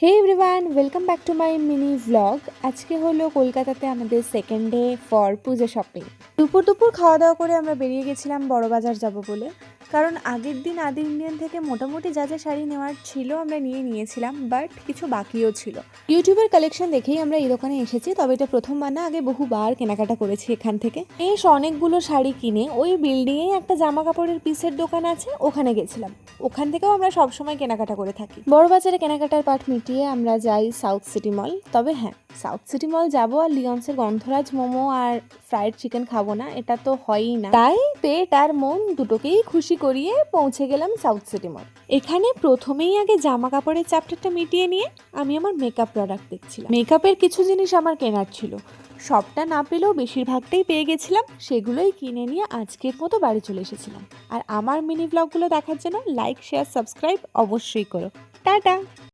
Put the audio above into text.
Hey everyone, welcome back to my mini vlog. আজকে হলো কলকাতাতে আমাদের second day for Puja shopping. দুপুর দুপুর খাওয়া দাওয়া করে আমরা বেরিয়ে গেছিলাম বড়বাজার যাব বলে, কারণ আগের দিন আদি ইন্ডিয়ান থেকে মোটামুটি যা যা শাড়ি নেওয়ার ছিল আমরা নিয়েছিলাম, বাট কিছু বাকিও ছিল। ইউটিউবের কালেকশন দেখেই আমরা এই দোকানে এসেছি, তবে এটা প্রথমবার না, আগে বহুবার কেনাকাটা করেছি এখান থেকে। বেশ অনেকগুলো শাড়ি কিনে ওই বিল্ডিংয়েই একটা জামা কাপড়ের পিসের দোকান আছে, ওখানে গেছিলাম। ওখান থেকেও আমরা সবসময় কেনাকাটা করে থাকি। বড়বাজারে কেনাকাটার পাট মিটিয়ে আমরা যাই সাউথ সিটি মল। তবে হ্যাঁ, সাউথ সিটি মল যাবো আর লিওন্সের গন্ধরাজ মোমো আর ফ্রাইড চিকেন খাবো না, এটা তো হয়ই না। তাই পেট আর মন দুটোকেই খুশি করিয়ে পৌঁছে গেলাম সাউথ সিটি মল। এখানে প্রথমেই আগে জামা কাপড়ের চ্যাপ্টারটা মিটিয়ে নিয়ে আমি আমার মেকআপ প্রোডাক্ট দেখছিলাম। মেকআপের কিছু জিনিস আমার কেনার ছিল, সবটা না পেলেও বেশিরভাগটাই পেয়ে গেছিলাম। সেগুলোই কিনে নিয়ে আজকের মতো বাড়ি চলে এসেছিলাম। আর আমার মিনি ব্লগগুলো দেখার জন্য লাইক, শেয়ার, সাবস্ক্রাইব অবশ্যই করো। টাটা।